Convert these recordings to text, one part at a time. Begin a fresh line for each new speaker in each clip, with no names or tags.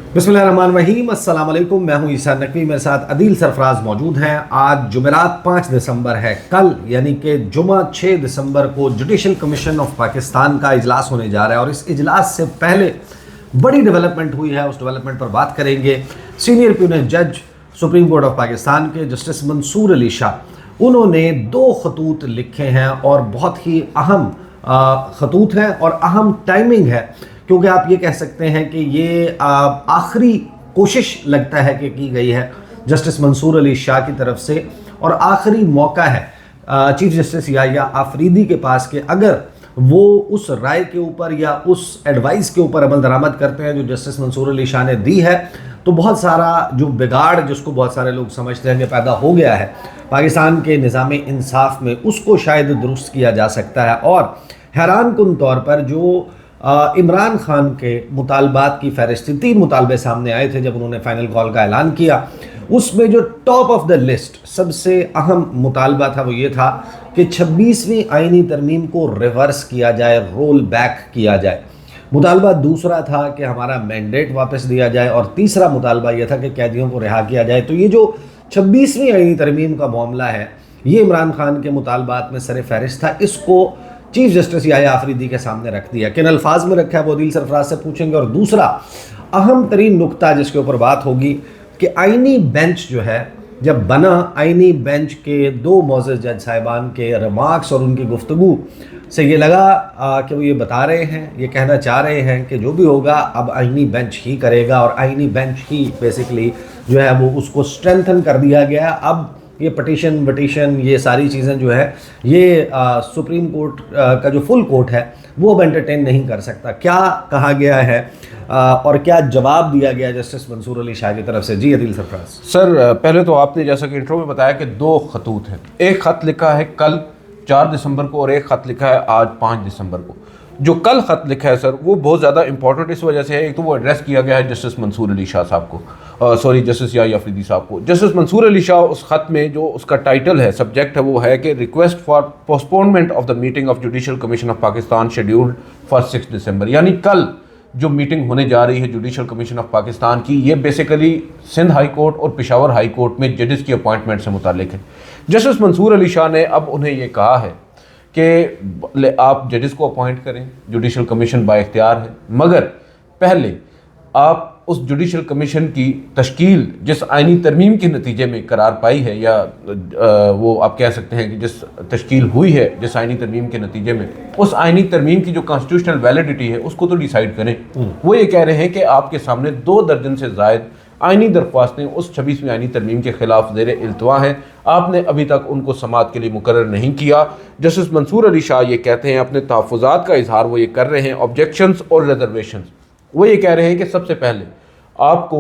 बिस्मिल्लाहिर्रहमानिर्रहीम, अस्सलाम वालेकुम। मैं हूं ईसा नकवी, मेरे साथ अदील सरफराज मौजूद हैं। आज जुमेरात 5 दिसंबर है। कल यानी कि जुमा 6 दिसंबर को जुडिशल कमीशन ऑफ पाकिस्तान का इजलास होने जा रहा है और इस इजलास से पहले बड़ी डेवलपमेंट हुई है, उस डेवलपमेंट पर बात करेंगे। सीनियर प्यूनेट जज सुप्रीम कोर्ट ऑफ पाकिस्तान के जस्टिस मंसूर अली शाह, उन्होंने 2 खतूत लिखे हैं और बहुत ही अहम खतूत हैं और अहम टाइमिंग है, क्योंकि आप ये कह सकते हैं कि ये आखिरी कोशिश लगता है कि की गई है जस्टिस मंसूर अली शाह की तरफ से और आखिरी मौका है चीफ जस्टिस याहिया आफरीदी के पास कि अगर वो उस राय के ऊपर या उस एडवाइस के ऊपर अमल दरामद करते हैं जो जस्टिस मंसूर अली शाह ने दी है, तो बहुत सारा जो बिगाड़ जिसको बहुत सारे लोग समझते हैं कि पैदा हो गया है पाकिस्तान के निज़ाम इंसाफ में, उसको शायद दुरुस्त किया जा सकता है। और हैरान कुन तौर पर जो इमरान खान के मुतालबात की फहरिस्त 3 मुतालबे सामने आए थे जब उन्होंने फाइनल कॉल का ऐलान किया, उसमें जो टॉप ऑफ द लिस्ट सबसे अहम मुतालबा था वो ये था कि 26वीं आईनी तरमीम को रिवर्स किया जाए, रोल बैक किया जाए। मुतालबा दूसरा था कि हमारा मैंडेट वापस दिया जाए और तीसरा मुतालबा यह था कि कैदियों को रिहा किया जाए। तो ये जो 26वीं आईनी तरमीम का मामला है, ये इमरान खान के मुतालबात में सर फहरिस्त था। इसको चीफ जस्टिस याहिया आफरीदी के सामने रख दिया। किन अल्फाज में रखा है वो अदील सरफराज से पूछेंगे। और दूसरा अहम तरीन नुकता जिसके ऊपर बात होगी कि आईनी बेंच जो है जब बना, आईनी बेंच के 2 मोअज़्ज़ज़ जज साहिबान के रिमार्क्स और उनकी गुफ्तगू से ये लगा कि वो ये बता रहे हैं, ये कहना चाह रहे हैं कि जो भी होगा अब आईनी बेंच ही करेगा और आईनी बेंच ही बेसिकली जो है वो उसको स्ट्रेंथन कर दिया गया। अब ये पटिशन ये सारी चीज़ें जो है ये सुप्रीम कोर्ट का जो फुल कोर्ट है वो अब एंटरटेन नहीं कर सकता। क्या कहा गया है और क्या जवाब दिया गया जस्टिस मंसूर अली शाह की तरफ से? जी अदील सरफराज।
सर, पहले तो आपने जैसा कि इंट्रो में बताया कि 2 खतूत हैं। एक ख़त लिखा है कल 4 दिसंबर को और एक ख़त लिखा है आज 5 दिसंबर को। जो कल ख़त लिखा है सर, वो बहुत ज़्यादा इंपॉर्टेंट इस वजह से है। एक तो वो एड्रेस किया गया है जस्टिस मंसूर अली शाह साहब को, जस्टिस याहिया आफरीदी साहब को। जस्टिस मंसूर अली शाह, उस ख़त में जो उसका टाइटल है, सब्जेक्ट है, वो है कि request for postponement of the meeting of judicial commission of Pakistan scheduled for 6 दिसंबर। यानी कल जो मीटिंग होने जा रही है जुडिशल कमीशन ऑफ पाकिस्तान की, ये बेसिकली सिंध हाई कोर्ट और पेशावर हाई कोर्ट में जजेस की अपॉइंटमेंट से मुताल्लिक है। जस्टिस मंसूर अली शाह ने अब उन्हें ये कहा है कि आप जजेस को अपॉइंट करें, जुडिशल कमीशन बाइख्तियार है, मगर पहले आप उस जुडिशल कमीशन की तश्कील जिस आइनी तरमीम के नतीजे में करार पाई है, या वो आप कह सकते हैं कि जिस तश्कील हुई है जिस आइनी तरमीम के नतीजे में, उस आइनी तरमीम की जो कॉन्स्टिट्यूशनल वैलिडिटी है उसको तो डिसाइड करें। वो ये कह रहे हैं कि आपके सामने 2 दर्जन से ज़ायद आइनी दरख्वास्तें उस 26वीं आइनी तरमीम के खिलाफ ज़ेर इल्तवा हैं, आपने अभी तक उनको समाअत के लिए मुकर्रर नहीं किया। जस्टिस मंसूर अली शाह ये कहते हैं, अपने तहफ़्फ़ुज़ात का इजहार वो ये कर रहे हैं, ऑब्जेक्शंस और रिजर्वेशंस। वो ये कह रहे हैं कि सबसे पहले आपको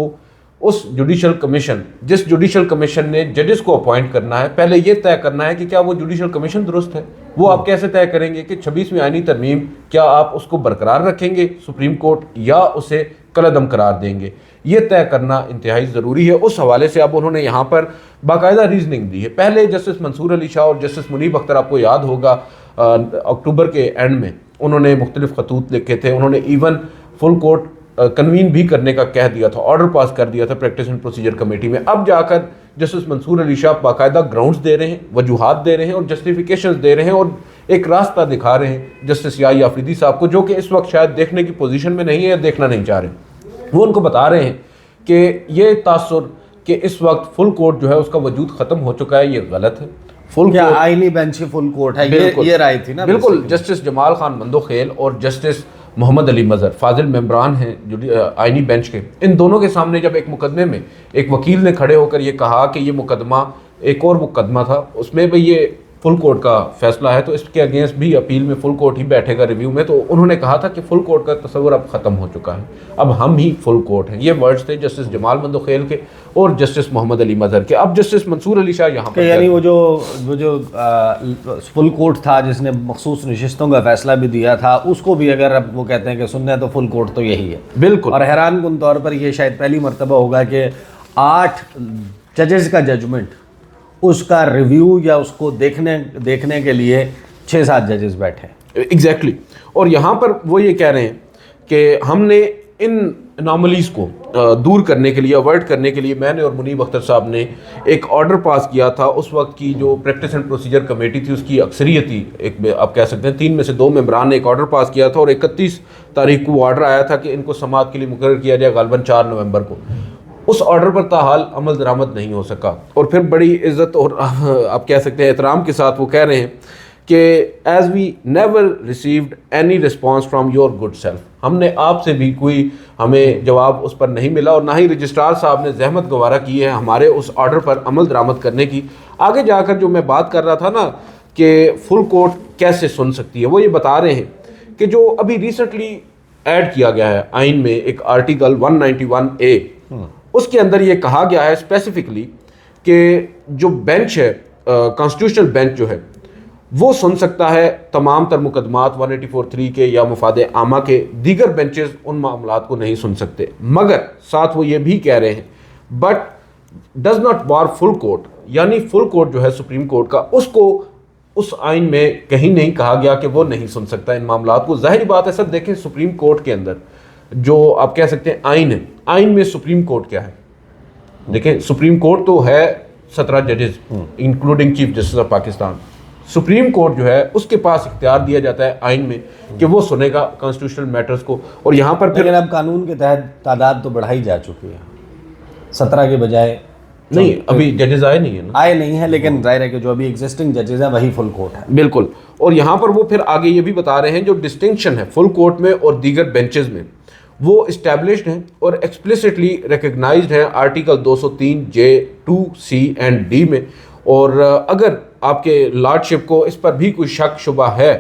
उस जुडिशल कमीशन, जिस जुडिशल कमीशन ने जजेस को अपॉइंट करना है, पहले ये तय करना है कि क्या वो जुडिशल कमीशन दुरुस्त है। वो आप कैसे तय करेंगे कि 26वीं आइनी तरमीम क्या आप उसको बरकरार रखेंगे सुप्रीम कोर्ट, या उसे कलअदम करार देंगे? ये तय करना इंतहाई ज़रूरी है। उस हवाले से अब उन्होंने यहाँ पर बाकायदा रीजनिंग दी है। पहले जस्टिस मंसूर अली शाह और जस्टिस मुनीब अख्तर, आपको याद होगा अक्टूबर के एंड में उन्होंने मुख्तलिफ खतूत लिखे थे। उन्होंने इवन फुल कोर्ट कन्वीन भी करने का कह दिया था, ऑर्डर पास कर दिया था प्रैक्टिस एंड प्रोसीजर कमेटी में। अब जाकर जस्टिस मंसूर अली शाह बाकायदा ग्राउंड्स दे रहे हैं, वजूहात दे रहे हैं और जस्टिफिकेशंस दे रहे हैं और एक रास्ता दिखा रहे हैं जस्टिस याहिया आफरीदी साहब को, जो कि इस वक्त शायद देखने की पोजीशन में नहीं है या देखना नहीं चाह रहे। वो उनको बता रहे हैं कि ये तासुर कि इस वक्त फुल कोर्ट जो है उसका वजूद ख़त्म हो चुका है, ये गलत है।
फुल कोर्ट आईनी बेंच फुल कोर्ट है, ये राय थी ना।
बिल्कुल। जस्टिस जमाल खान मंदोखेल और जस्टिस मोहम्मद अली मज़हर फाजिल मेम्बरान हैं जो आइनी बेंच के, इन दोनों के सामने जब एक मुकदमे में एक वकील ने खड़े होकर ये कहा कि ये मुकदमा एक और मुकदमा था, उसमें भी ये फुल कोर्ट का फैसला है, तो इसके अगेंस्ट भी अपील में फुल कोर्ट ही बैठेगा रिव्यू में, तो उन्होंने कहा था कि फुल कोर्ट का तस्वर अब ख़त्म हो चुका है, अब हम ही फुल कोर्ट हैं। ये वर्ड्स थे जस्टिस जमाल मंदोखेल के और जस्टिस मोहम्मद अली मज़हर के। अब जस्टिस मंसूर अली शाह यहाँ पर,
यानी वो जो फुल कोर्ट था जिसने मखसूस नशिस्तों का फैसला भी दिया था, उसको भी अगर अब वो कहते हैं कि सुनना है तो फुल कोर्ट तो यही है।
बिल्कुल।
और हैरान कुन तौर पर यह शायद पहली मरतबा होगा कि 8 जजेस का जजमेंट, उसका रिव्यू या उसको देखने के लिए 6-7 जजेस बैठे।
एग्जैक्टली। और यहाँ पर वो ये कह रहे हैं कि हमने इन अनोमलीज़ को दूर करने के लिए, अवॉइड करने के लिए मैंने और मुनीब अख्तर साहब ने एक ऑर्डर पास किया था। उस वक्त की जो प्रैक्टिस एंड प्रोसीजर कमेटी थी उसकी अक्सरियती, एक आप कह सकते हैं 3 में से 2 मेंबरान ने एक ऑर्डर पास किया था और 31 तारीख को ऑर्डर आया था कि इनको समाअत के लिए मुकर्रर किया जाए गालिबन 4 नवंबर को। उस ऑर्डर पर ताहाल अमल दरामद नहीं हो सका और फिर बड़ी इज़्ज़त और आप कह सकते हैं एहतराम के साथ वो कह रहे हैं कि as we never received any response from your good self, हमने आपसे भी कोई हमें जवाब उस पर नहीं मिला और ना ही रजिस्ट्रार साहब ने जहमत गवारा की है हमारे उस ऑर्डर पर अमल दरामद करने की। आगे जाकर जो मैं बात कर रहा था ना कि फुल कोर्ट कैसे सुन सकती है, वो ये बता रहे हैं कि जो अभी रिसेंटली ऐड किया गया है आइन में एक आर्टिकल 191A, उसके अंदर ये कहा गया है स्पेसिफिकली कि जो बेंच है, कॉन्स्टिट्यूशनल बेंच जो है वो सुन सकता है तमाम तर मुकदमात 184(3) के या मुफाद आमा के, दीगर बेंचेस उन मामलात को नहीं सुन सकते। मगर साथ वो ये भी कह रहे हैं but does not bar full court, यानी फुल कोर्ट जो है सुप्रीम कोर्ट का, उसको उस आइन में कहीं नहीं कहा गया कि वो नहीं सुन सकता इन मामलात को। जाहिर बात है सर, देखें सुप्रीम कोर्ट के अंदर जो आप कह सकते हैं आइन है, आइन में सुप्रीम कोर्ट क्या है? देखें सुप्रीम कोर्ट तो है 17 जजेस including chief justice of Pakistan. Supreme court जो है उसके पास इख्तियार दिया जाता है आइन में कि वो सुनेगा कॉन्स्टिट्यूशनल मैटर्स को। और यहाँ पर फिर
लेकिन अब कानून के तहत तादाद तो बढ़ाई जा चुकी है, 17 के बजाय
नहीं, अभी जजेस आए नहीं है ना,
आए नहीं है, लेकिन जाहिर है कि जो अभी एग्जिस्टिंग जजेस हैं वही फुल कोर्ट है।
बिल्कुल। और यहाँ पर वो फिर आगे ये भी बता रहे हैं जो डिस्टिंक्शन है फुल कोर्ट में और दीगर बेंचेस में वो इस्टेब्लिश्ड हैं और एक्सप्लिसिटली रिकग्नाइज्ड हैं article 203J 2 C and D में। और अगर आपके लॉर्डशिप को इस पर भी कोई शक शुबा है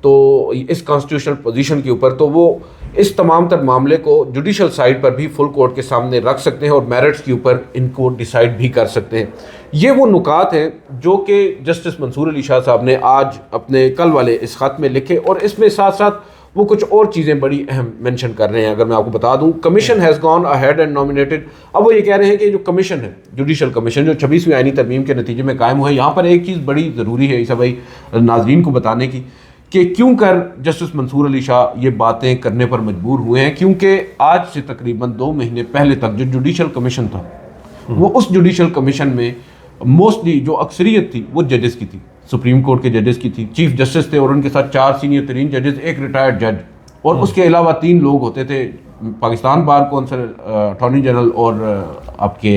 तो इस कॉन्स्टिट्यूशनल पोजीशन के ऊपर, तो वो इस तमाम तर मामले को जुडिशल साइड पर भी फुल कोर्ट के सामने रख सकते हैं और मेरिट्स के ऊपर इनको डिसाइड भी कर सकते हैं। ये वो नुकात हैं जो कि जस्टिस मंसूर अली शाह साहब ने आज अपने कल वाले इस ख़त में लिखे और इसमें साथ साथ वो कुछ और चीज़ें बड़ी अहम मेंशन कर रहे हैं। अगर मैं आपको बता दूं, commission has gone ahead and nominated. अब वो ये कह रहे हैं कि जो कमीशन है, जुडिशल कमीशन जो 26वीं आईनी तरमीम के नतीजे में कायम हुआ है, यहाँ पर एक चीज़ बड़ी ज़रूरी है ईसा भाई नाजरीन को बताने की कि क्यों कर जस्टिस मंसूर अली शाह ये बातें करने पर मजबूर हुए हैं। क्योंकि आज से तकरीबन 2 महीने पहले तक जो जुडिशल कमीशन था वो उस जुडिशल कमीशन में मोस्टली जो अक्सरियत थी वो जजेस की थी, सुप्रीम कोर्ट के जजेस की थी। चीफ जस्टिस थे और उनके साथ 4 सीनियर तरीन जजेस, एक रिटायर्ड जज और उसके अलावा 3 लोग होते थे, Pakistan bar council, attorney general और आपके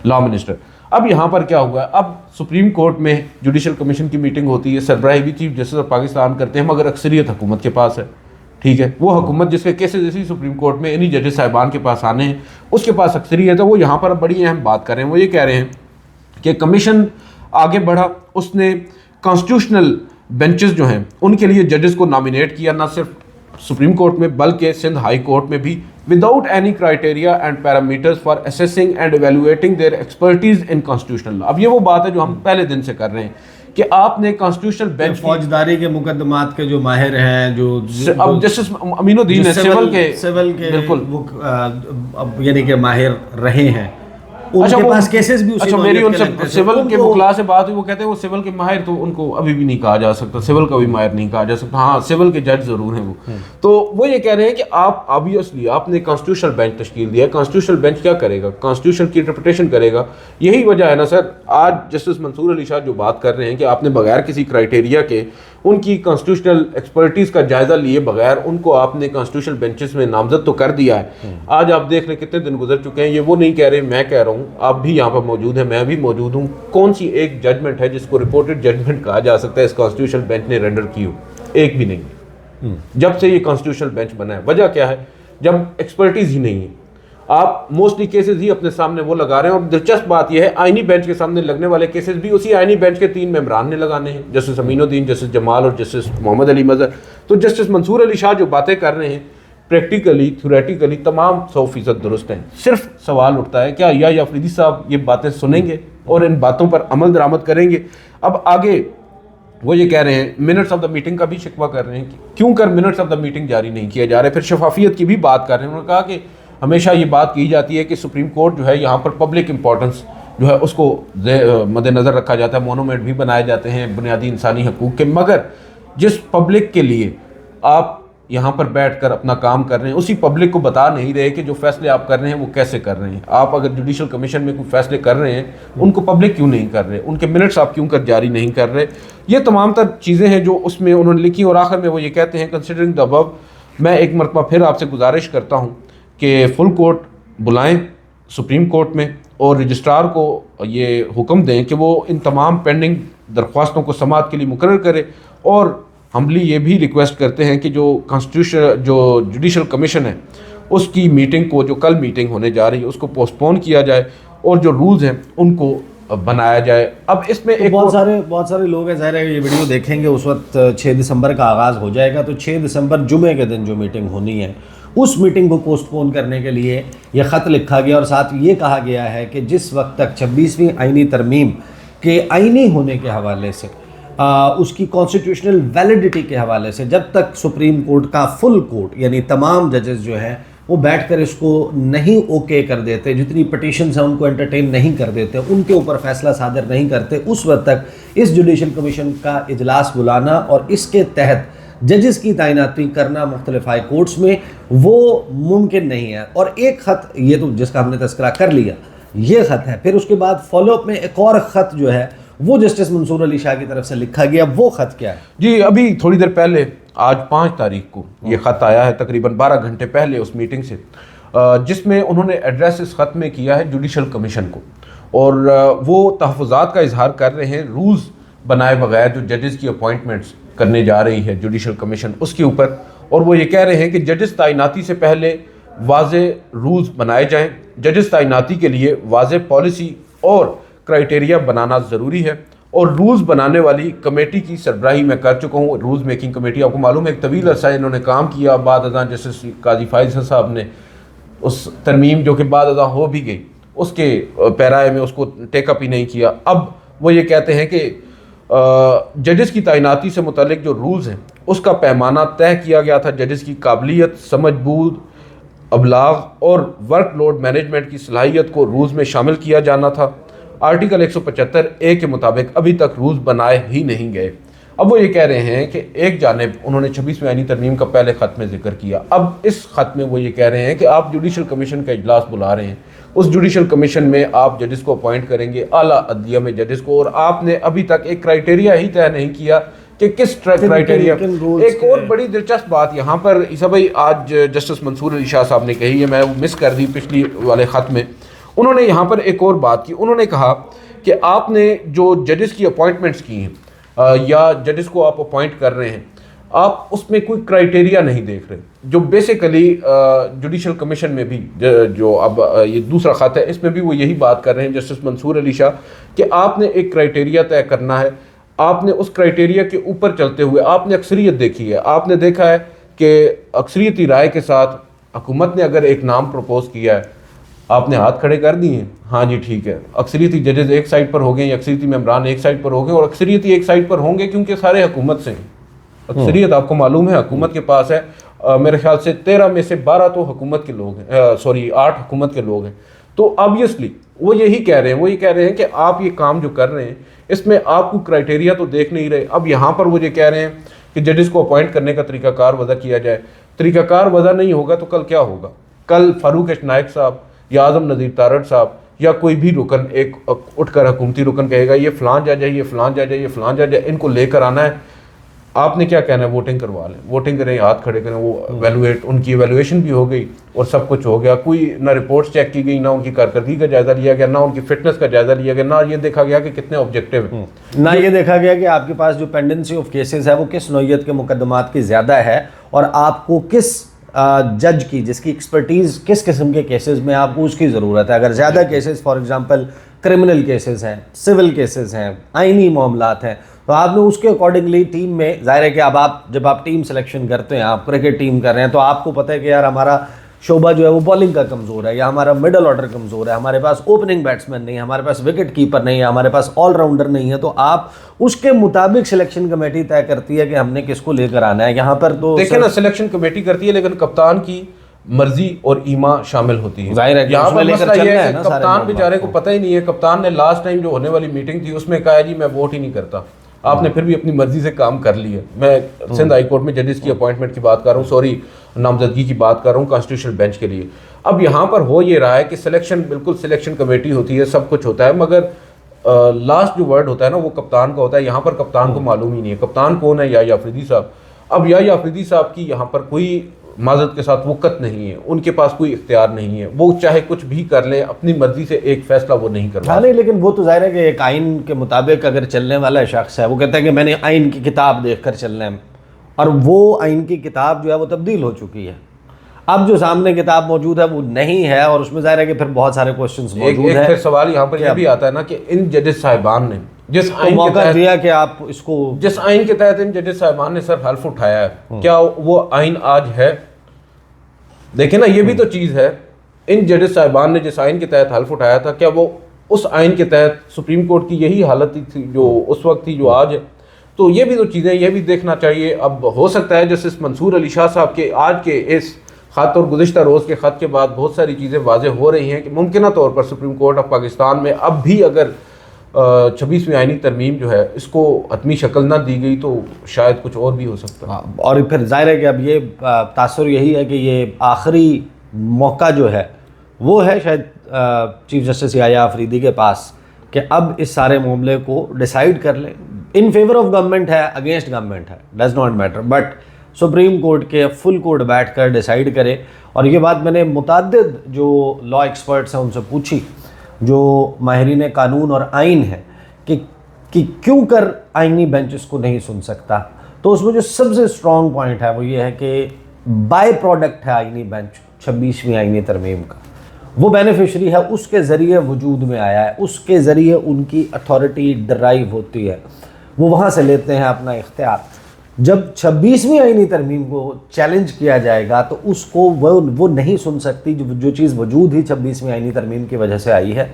लॉ मिनिस्टर। अब यहाँ पर क्या हुआ, अब सुप्रीम कोर्ट में जुडिशल कमीशन की मीटिंग होती है, सरबराही भी चीफ जस्टिस ऑफ पाकिस्तान करते हैं, मगर अक्सरियत हुकूमत के पास है। ठीक है, वो हुकूमत जिसके केसेस इसी सुप्रीम कोर्ट में इन्हीं जजेस साहिबान के पास आने हैं, उसके पास अक्सरियत है। वो यहाँ पर बड़ी अहम बात कर रहे हैं, वो ये कह रहे हैं कि कमीशन आगे बढ़ा, उसने कॉन्स्टिट्यूशनल बेंचेस जो हैं उनके लिए जजेस को नॉमिनेट किया, ना सिर्फ सुप्रीम कोर्ट में बल्कि सिंध हाई कोर्ट में भी, without any criteria and parameters for assessing and evaluating their expertise in constitutional law. अब ये वो बात है जो हम पहले दिन से कर रहे हैं कि आपने कॉन्स्टिट्यूशनल बेंच,
फौजदारी के मुकदमात के जो माहिर हैं, जो
अब जस्टिस अमीनुद्दीन है सिविल के
बिल्कुल वो अब यानी कि माहिर रहे हैं,
अच्छा
उनके पास केसेस भी
अच्छा मेरी उनसे सिविल के मुखला से बात हुई, वो कहते हैं वो सिविल के माहिर तो उनको अभी भी नहीं कहा जा सकता, सिविल का भी माहिर नहीं कहा जा सकता, हाँ सिविल के जज जरूर हैं वो। तो वो ये कह रहे हैं कि आप ऑब्वियसली आपने कॉन्स्टिट्यूशनल बेंच तश्कील दिया है, कॉन्स्टिट्यूशनल बेंच क्या करेगा, कॉन्स्टिट्यूशन की इंटरप्रिटेशन करेगा। यही वजह है ना सर, आज जस्टिस मंसूर अली शाह जो बात कर रहे हैं कि आपने बगैर किसी क्राइटेरिया के उनकी कॉन्स्टिट्यूशनल एक्सपर्टीज का जायजा लिए बगैर उनको आपने कॉन्स्टिट्यूशनल बेंचेस में नामजद तो कर दिया है। आज आप देख रहे कितने दिन गुजर चुके हैं, ये वो नहीं कह रहे, मैं कह रहा हूँ, आप भी यहाँ पर मौजूद हैं, मैं भी मौजूद हूँ। कौन सी एक जजमेंट है जिसको रिपोर्टेड जजमेंट कहा जा सकता है इस कॉन्स्टिट्यूशनल बेंच ने रेंडर की हो? एक भी नहीं। जब से ये कॉन्स्टिट्यूशनल बेंच बना है, वजह क्या है, जब एक्सपर्टीज ही नहीं है। आप मोस्टली केसेस ही अपने सामने वो लगा रहे हैं और दिलचस्प बात यह है आईनी बेंच के सामने लगने वाले केसेस भी उसी आईनी बेंच के 3 मेंबरान ने लगाने हैं, जस्टिस अमीनुद्दीन, जस्टिस जमाल और जस्टिस मोहम्मद अली मजहर। तो जस्टिस मंसूर अली शाह जो बातें कर रहे हैं प्रैक्टिकली थ्योरेटिकली तमाम 100% दुरुस्त हैं। सिर्फ सवाल उठता है क्या या अफरीदी साहब ये बातें सुनेंगे और इन बातों पर अमल दरामद करेंगे? अब आगे वो ये कह रहे हैं, मिनट्स ऑफ द मीटिंग का भी शिकवा कर रहे हैं कि क्यों कर मिनट्स ऑफ द मीटिंग जारी नहीं किया जा रहा है। फिर शफाफियत की भी बात कर रहे हैं। उन्होंने कहा कि हमेशा ये बात की जाती है कि सुप्रीम कोर्ट जो है यहाँ पर पब्लिक इंपॉर्टेंस जो है उसको मद्देनज़र रखा जाता है, मोनूमेंट भी बनाए जाते हैं बुनियादी इंसानी हकूक़ के, मगर जिस पब्लिक के लिए आप यहाँ पर बैठकर अपना काम कर रहे हैं, उसी पब्लिक को बता नहीं रहे कि जो फैसले आप कर रहे हैं वो कैसे कर रहे हैं। आप अगर जुडिशल कमीशन में कोई फैसले कर रहे हैं, उनको पब्लिक क्यों नहीं कर रहे, उनके मिनट्स आप क्यों कर जारी नहीं कर रहे। ये तमाम तर चीज़ें हैं जो उसमें उन्होंने लिखी। और आखिर में वो ये कहते हैं, कंसिडरिंग द अबव, मैं एक मरतबा फिर आपसे गुजारिश करता हूँ कि फुल कोर्ट बुलाएं सुप्रीम कोर्ट में और रजिस्ट्रार को ये हुक्म दें कि वो इन तमाम पेंडिंग दरख्वास्तों को समाअत के लिए मुकर्रर करे। और हम्बली ये भी रिक्वेस्ट करते हैं कि जो कॉन्स्टिट्यूशन जो जुडिशल कमीशन है उसकी मीटिंग को, जो कल मीटिंग होने जा रही है, उसको पोस्टपोन किया जाए और जो रूल्स हैं उनको बनाया जाए। अब इसमें
तो
एक
बहुत सारे लोग हैं, ज़ाहिर है ये वीडियो देखेंगे उस वक्त 6 दिसंबर का आगाज़ हो जाएगा, तो 6 दिसंबर जुमे के दिन जो मीटिंग होनी है उस मीटिंग को पोस्टपोन करने के लिए ये ख़त लिखा गया। और साथ ये कहा गया है कि जिस वक्त तक 26वीं आईनी तरमीम के आईनी होने के हवाले से, उसकी कॉन्स्टिट्यूशनल वैलिडिटी के हवाले से, जब तक सुप्रीम कोर्ट का फुल कोर्ट यानी तमाम जजेस जो हैं वो बैठकर इसको नहीं ओके कर देते, जितनी पटिशन्स हैं उनको एंटरटेन नहीं कर देते, उनके ऊपर फैसला सादर नहीं करते, उस वक्त तक इस जुडिशल कमीशन का इजलास बुलाना और इसके तहत जजेस की तैनाती करना मुख्तलिफ हाई कोर्ट्स में वो मुमकिन नहीं है। और एक ख़त, ये तो जिसका हमने तस्करा कर लिया, ये ख़त है। फिर उसके बाद फॉलोअप में एक और ख़त जो है वो जस्टिस मंसूर अली शाह की तरफ से लिखा गया। वो ख़त क्या है
जी? अभी थोड़ी देर पहले, आज 5 तारीख को ये ख़त आया है, तकरीबन 12 घंटे पहले उस मीटिंग से, जिसमें उन्होंने एड्रेस इस ख़त में किया है जुडिशल कमीशन को। और वो तहफ़्फ़ुज़ात का इजहार कर रहे हैं रूल्स बनाए बगैर जो जजेस की अपॉइंटमेंट्स करने जा रही है जुडिशल कमीशन उसके ऊपर। और वो ये कह रहे हैं कि जजेस तैनाती से पहले वाज़े रूल्स बनाए जाएँ, जजेस तैनाती के लिए वाज़े पॉलिसी और क्राइटेरिया बनाना ज़रूरी है। और रूल्स बनाने वाली कमेटी की सरबराही मैं कर चुका हूँ। रूल्स मेकिंग कमेटी, आपको मालूम है, एक तवील अरसा इन्होंने काम किया। बाद अज़ां जस्टिस काजी फाइज़ साहब ने उस तरमीम जो कि बाद अज़ां हो भी गई, उसके पैराए में उसको टेकअप ही नहीं किया। अब वो ये कहते हैं कि जजेस की तैनाती से मुतल्लिक जो रूल्स हैं उसका पैमाना तय किया गया था। जजेस की काबिलियत, समझबूझ, अबलाग और वर्कलोड मैनेजमेंट की सलाहियत को रूल्स में शामिल किया जाना था। आर्टिकल 175A के मुताबिक अभी तक रूल्स बनाए ही नहीं गए। अब वो ये कह रहे हैं कि एक जानिब उन्होंने 26वीं आईनी तरमीम का पहले ख़त में जिक्र किया, अब इस ख़त में वो ये कह रहे हैं कि आप जुडिशल कमीशन का इजलास बुला रहे हैं, उस जुडिशल कमीशन में आप जजेस को अपॉइंट करेंगे, आला अदलिया में जजेस को, और आपने अभी तक एक क्राइटेरिया ही तय नहीं किया कि किस क्राइटेरिया। एक और बड़ी दिलचस्प बात यहाँ पर ईसा भाई आज जस्टिस मंसूर अली शाह साहब ने कही है, मैं वो मिस कर दी पिछली वाले ख़त में। उन्होंने यहाँ पर एक और बात की, उन्होंने कहा कि आपने जो जजेस की अपॉइंटमेंट्स की हैं या जजेस को आप अपॉइंट कर रहे हैं, आप उसमें कोई क्राइटेरिया नहीं देख रहे, जो बेसिकली जुडिशल कमीशन में भी जो अब ये दूसरा ख़त है इसमें भी वो यही बात कर रहे हैं जस्टिस मंसूर अली शाह कि आपने एक क्राइटेरिया तय करना है। आपने उस क्राइटेरिया के ऊपर चलते हुए आपने अक्सरियत देखी है, आपने देखा है कि अक्सरियती राय के साथ हुकूमत ने अगर एक नाम प्रपोज किया है, आपने हाथ खड़े कर दिए, हाँ जी ठीक है, अक्सरियती जजेस एक साइड पर हो गए या अक्सरियती मेंबरान एक साइड पर हो गए, और अक्सरियती एक साइड पर होंगे क्योंकि सारे हुकूमत से हैं। अक्सरियत आपको मालूम है हुकूमत के पास है, मेरे ख्याल से 13 में से 12 तो हुकूमत के लोग हैं, 8 हुकूमत के लोग हैं। तो ऑब्वियसली वो यही कह रहे हैं, वो ये कह रहे हैं कि आप ये काम जो कर रहे हैं इसमें आपको क्राइटेरिया तो देख नहीं रहे। अब यहाँ पर वो ये कह रहे हैं कि जजेस को अपॉइंट करने का तरीकाकार वज़ा किया जाए। तरीकाकार वज़ा नहीं होगा तो कल क्या होगा? कल फारूक नायक साहब या आज़म नज़ीर तारड़ साहब या कोई भी रुकन एक उठकर हुकूमती रुकन कहेगा ये फ़लाँ जज है, ये फ़लाँ जज है, ये फ़लाँ जज है, इनको लेकर आना है। आपने क्या कहना है? वोटिंग करवा लें, वोटिंग करें, हाथ खड़े करें, वो वैल्यूएट, उनकी वैल्यूएशन भी हो गई और सब कुछ हो गया। कोई ना रिपोर्ट्स चेक की गई, ना उनकी कारकर्दगी का जायज़ा लिया गया, ना उनकी फिटनेस का जायज़ा लिया गया, ना ये देखा गया कि कितने ऑब्जेक्टिव हैं,
ना ये देखा गया कि आपके पास जो पेंडेंसी ऑफ केसेस है वो किस नौइयत के मुकदमात की ज़्यादा है और आपको किस जज की, जिसकी एक्सपर्टीज़ किस किस्म के केसेस में आपको उसकी ज़रूरत है। अगर ज़्यादा cases for example criminal cases हैं, सिविल केसेस हैं, आइनी मामलात हैं, तो आपने उसके अकॉर्डिंगली टीम में, जाहिर है कि अब आप जब आप टीम सिलेक्शन करते हैं, आप क्रिकेट टीम कर रहे हैं, तो आपको पता है कि यार हमारा शोबा जो है वो बॉलिंग का कमज़ोर है या हमारा मिडल ऑर्डर कमज़ोर है, हमारे पास ओपनिंग बैट्समैन नहीं है, हमारे पास विकेट कीपर नहीं है, हमारे पास ऑलराउंडर नहीं है, तो आप उसके मुताबिक सिलेक्शन कमेटी तय करती है कि हमने किसको लेकर आना है। यहाँ पर तो
देखिए ना, सिलेक्शन कमेटी करती है लेकिन कप्तान की मर्जी और ईमा शामिल होती है।
जाहिर है
यहाँ पर मसला ये है कि कप्तान बेचारे को पता ही नहीं है। कप्तान ने लास्ट टाइम जो होने वाली मीटिंग थी उसमें कहा जी मैं वोट ही नहीं करता, आपने फिर भी अपनी मर्जी से काम कर लिया। मैं सिंध हाई कोर्ट में जजेस की अपॉइंटमेंट की बात कर रहा हूँ, सॉरी नामजदगी की बात कर रहा हूँ कॉन्स्टिट्यूशनल बेंच के लिए। अब यहाँ पर हो ये रहा है कि सिलेक्शन, बिल्कुल सिलेक्शन कमेटी होती है, सब कुछ होता है, मगर लास्ट जो वर्ड होता है ना वो कप्तान का होता है। यहाँ पर कप्तान को मालूम ही नहीं है कप्तान कौन है, या अफरीदी साहब। अब या अफरीदी साहब की यहाँ पर कोई माजरत के साथ वक़्त नहीं है, उनके पास कोई इख्तियार नहीं है, वो चाहे कुछ भी कर लें, अपनी मर्जी से एक फैसला वो नहीं कर
हाँ नहीं, लेकिन वो तो जाहिर है कि एक आइन के मुताबिक अगर चलने वाला शख्स है, वो कहता है कि मैंने आइन की किताब देखकर चलना है, और वो आइन की किताब जो है वो तब्दील हो चुकी है। अब जो सामने किताब मौजूद है वो नहीं है, और उसमें जाहिर है कि फिर बहुत सारे क्वेश्चंस मौजूद हैं।
फिर सवाल यहाँ पर यह भी आता है ना कि इन जजेस साहिबान ने जिस आइन
मौका
के तहत
दिया कि आप इसको,
जिस आइन के तहत इन जजेस साहिबान ने सर हल्फ उठाया है, क्या वो आइन आज है? देखे ना, ये भी तो चीज़ है। इन जजेस साहिबान ने जिस आइन के तहत हल्फ उठाया था, क्या वो उस आइन के तहत सुप्रीम कोर्ट की यही हालत थी जो उस वक्त थी जो आज है? तो ये भी तो चीज़ें, ये भी देखना चाहिए। अब हो सकता है जस्टिस मंसूर अली शाह साहब के आज के इस ख़त और गुज़िश्ता रोज़ के ख़त के बाद बहुत सारी चीज़ें वाज़े हो रही हैं कि मुमकिन तौर पर सुप्रीम कोर्ट ऑफ पाकिस्तान में अब भी अगर 26वीं आइनी तरमीम जो है इसको हतमी शक्ल ना दी गई तो शायद कुछ और भी हो सकता है।
और फिर जाहिर है कि अब ये तासुर यही है कि ये आखिरी मौका जो है वो है शायद चीफ जस्टिस याह्या अफरीदी के पास कि अब इस सारे मामले को डिसाइड कर लें। इन फेवर ऑफ गवर्नमेंट है, अगेंस्ट गवर्नमेंट है, does not matter, but supreme court के फुल कोर्ट बैठ कर डिसाइड करे। और ये बात मैंने मुतअद्दिद जो लॉ एक्सपर्ट्स हैं उनसे पूछी, जो माहिरीन कानून और आइन है, कि क्यों कर आइनी बेंच इसको नहीं सुन सकता। तो उसमें जो सबसे स्ट्रॉन्ग पॉइंट है वो ये है कि बाय प्रोडक्ट है आइनी बेंच 26वीं आइनी तरमीम का, वो बेनिफिशरी है, उसके ज़रिए वजूद में आया है, उसके ज़रिए उनकी अथॉरिटी डराइव होती है, वो वहाँ से लेते हैं अपना इख्तियार। जब 26वीं आइनी तरमीम को चैलेंज किया जाएगा तो उसको वो नहीं सुन सकती, जो चीज़ वजूद ही 26वीं आइनी तरमीम की वजह से आई है।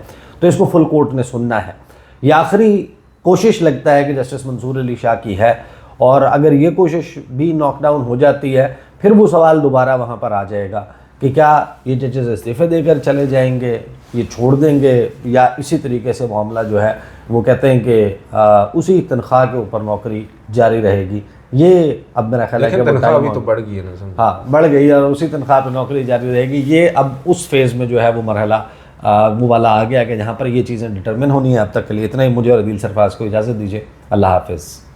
तो इसको फुल कोर्ट ने सुनना है। ये आखिरी कोशिश लगता है कि जस्टिस मंसूर अली शाह की है, और अगर ये कोशिश भी नॉकडाउन हो जाती है फिर वो सवाल दोबारा वहाँ पर आ जाएगा कि क्या ये जजेस इस्तीफ़े देकर चले जाएंगे, ये छोड़ देंगे, या इसी तरीके से मामला जो है वो कहते हैं कि उसी तनख्वाह के ऊपर नौकरी जारी रहेगी। ये अब मेरा ख्याल है कि
तनख्वाह अभी तो बढ़ गई है ना,
हाँ बढ़ गई, और उसी तनख्वाह पर नौकरी जारी रहेगी। ये अब उस फेज़ में जो है वो मरहला वो वाला आ गया कि जहाँ पर ये चीज़ें डिटरमिन होनी है। अब तक के लिए इतना ही। मुझे और अदील सरफराज को इजाज़त दीजिए। अल्लाह हाफ़िज़।